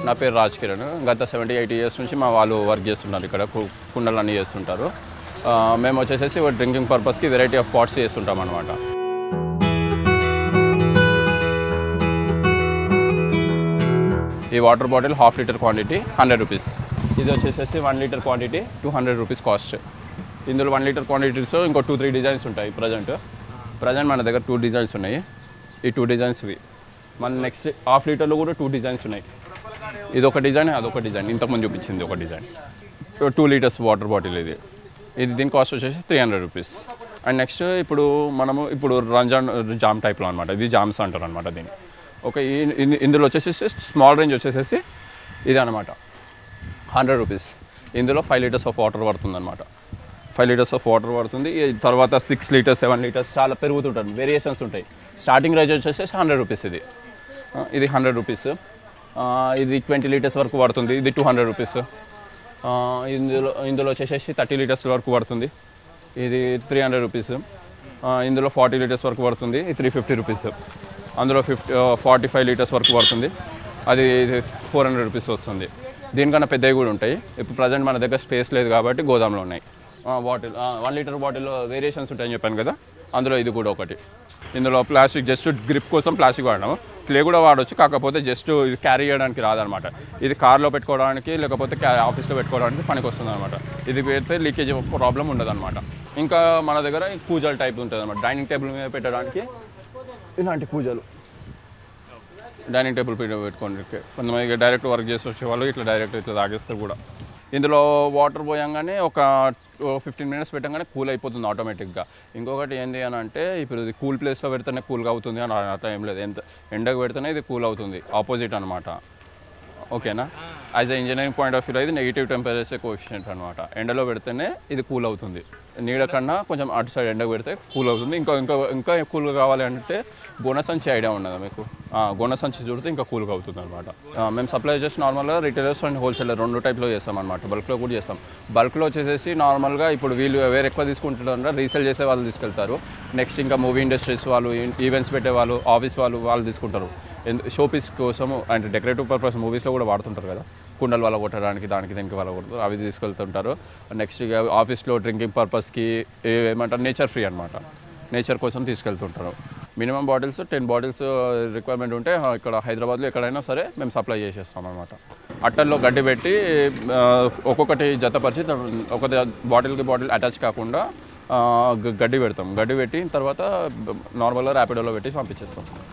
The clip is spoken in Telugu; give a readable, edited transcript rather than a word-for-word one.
నా పేరు రాజ్ కిరణ్. గత 78 ఇయర్స్ నుంచి మా వాళ్ళు వర్క్ చేస్తున్నారు ఇక్కడ, కుండలు అన్నీ చేస్తుంటారు. మేము వచ్చేసి డ్రింకింగ్ పర్పస్కి వెరైటీ ఆఫ్ పాట్స్ చేస్తుంటాం అనమాట. ఈ water bottle ½ litre quantity 100 rupees. ఇది వచ్చేసి 1 లీటర్ క్వాంటిటీ 200 రూపీస్ కాస్ట్. ఇందులో 1 లీటర్ క్వాంటిటీస్లో ఇంకో 2-3 డిజైన్స్ ఉంటాయి. ప్రజెంట్ మన దగ్గర 2 డిజైన్స్ ఉన్నాయి. ఈ 2 డిజైన్స్ ఇవి. మన నెక్స్ట్ ½ లీటర్లో కూడా 2 డిజైన్స్ ఉన్నాయి. ఇది ఒక డిజైన్, అదొక డిజైన్. ఇంతకుముందు చూపించింది ఒక డిజైన్. 2 లీటర్స్ వాటర్ బాటిల్ ఇది. దీని కాస్ట్ వచ్చేసి 300 రూపీస్. అండ్ నెక్స్ట్ ఇప్పుడు రంజాన్ జామ్ టైప్లో అనమాట. ఇది జామ్స్ అంటారు అనమాట దీన్ని. ఓకే, ఇందులో వచ్చేసి స్మాల్ రేంజ్ వచ్చేసేసి ఇది అనమాట 100 రూపీస్. ఇందులో 5 లీటర్స్ ఆఫ్ వాటర్ పడుతుంది అనమాట. 5 లీటర్స్ ఆఫ్ వాటర్ పడుతుంది. తర్వాత 6 లీటర్స్ 7 లీటర్స్ చాలా పెరుగుతుంటుంది, వేరియేషన్స్ ఉంటాయి. స్టార్టింగ్ రేంజ్ వచ్చేసి 100 రూపీస్. ఇది 100 రూపీస్. ఇది 20 లీటర్స్ వరకు పడుతుంది. ఇది 200 రూపీస్. ఇందులో వచ్చేసి 30 లీటర్స్ వరకు పడుతుంది. ఇది 300 రూపీస్. ఇందులో 40 లీటర్స్ వరకు పడుతుంది. ఇది 350 రూపీస్. అందులో 45 లీటర్స్ వరకు పడుతుంది. అది 400 రూపీస్ వస్తుంది. దీనికన్నా పెద్దవి కూడా ఉంటాయి. ఇప్పుడు ప్రజెంట్ మన దగ్గర స్పేస్ లేదు కాబట్టి గోదాంలో ఉన్నాయి. బాటిల్ 1 లీటర్ బాటిల్లో వేరియేషన్స్ ఉంటాయని చెప్పాను కదా, అందులో ఇది కూడా ఒకటి. ఇందులో ప్లాస్టిక్ జస్ట్ గ్రిప్ కోసం ప్లాస్టిక్ వాడినాము. క్లే కూడా వాడవచ్చు, కాకపోతే జస్ట్ ఇది క్యారీ చేయడానికి రాదనమాట. ఇది కార్లో పెట్టుకోవడానికి లేకపోతే ఆఫీస్లో పెట్టుకోవడానికి పనికి వస్తుంది అనమాట. ఇది పెడితే లీకేజ్ ప్రాబ్లం ఉండదు అనమాట. ఇంకా మన దగ్గర కూజాలు టైప్ ఉంటుంది అనమాట. డైనింగ్ టేబుల్ మీద పెట్టడానికి ఇలాంటి కూజాలు డైనింగ్ టేబుల్ మీద పెట్టుకోండి. కొంతమంది డైరెక్ట్ వర్క్ చేసి వచ్చేవాళ్ళు ఇట్లా డైరెక్ట్ ఇట్లా తాగేస్తారు కూడా. ఇందులో వాటర్ పోయంగానే ఒక 15 మినిట్స్ పెట్టగానే కూల్ అయిపోతుంది ఆటోమేటిక్గా. ఇంకొకటి ఏంటి అని అంటే, ఇప్పుడు ఇది కూల్ ప్లేస్లో పెడితేనే కూల్గా అవుతుంది అని అట్లా ఏం లేదు. ఎండకు పెడితేనే ఇది కూల్ అవుతుంది, ఆపోజిట్ అనమాట. ఓకేనా? As a engineering point of వ్యూలో ఇది నెగిటివ్ టెంపరేచర్ కోఎఫిషియెంట్ అనమాట. ఎండలో పెడితేనే ఇది కూల్ అవుతుంది. నీడ కన్నా కొంచెం అటు సైడ్ ఎండకు పెడితే కూల్ అవుతుంది. ఇంకా కూల్గా కావాలి అంటే గోనసంచి ఐడియా ఉండదా మీకు? గోనసంచి చూడితే ఇంకా కూల్గా అవుతుంది అనమాట. మేము సప్లై చేసి నార్మల్గా రిటైలర్స్ అండ్ హోల్సేలర్ 2 టైప్లో చేస్తాం అనమాట. బల్క్లో కూడా చేస్తాం. బల్క్లో వచ్చేసి నార్మల్గా ఇప్పుడు వీళ్ళు వేరే ఎక్కువ తీసుకుంటున్నారు, రీసేల్ చేసే వాళ్ళు తీసుకెళ్తారు. నెక్స్ట్ ఇంకా మూవీ ఇండస్ట్రీస్ వాళ్ళు, ఈవెంట్స్ పెట్టే వాళ్ళు, ఆఫీస్ వాళ్ళు తీసుకుంటారు. షోపీస్ కోసము అంటే డెకరేటివ్ పర్పస్ మూవీస్లో కూడా వాడుతుంటారు కదా, కుండలు వల్ల కొట్టడానికి, దీనికి వల్ల కొడుతారు, అవి తీసుకెళ్తుంటారు. నెక్స్ట్ ఇక ఆఫీస్లో డ్రింకింగ్ పర్పస్కి ఏమంటారు నేచర్ ఫ్రీ అనమాట, నేచర్ కోసం తీసుకెళ్తుంటారు. మినిమం బాటిల్స్ 10 బాటిల్స్ రిక్వైర్మెంట్ ఉంటే ఇక్కడ హైదరాబాద్లో ఎక్కడైనా సరే మేము సప్లై చేసేస్తాం అనమాట. అట్టల్లో గడ్డి పెట్టి ఒక్కొక్కటి జతపరిచి ఒక బాటిల్కి బాటిల్ అటాచ్ కాకుండా గడ్డి పెడతాం. గడ్డి పెట్టి తర్వాత నార్మల్గా ర్యాపిడోలో పెట్టి పంపించేస్తాం.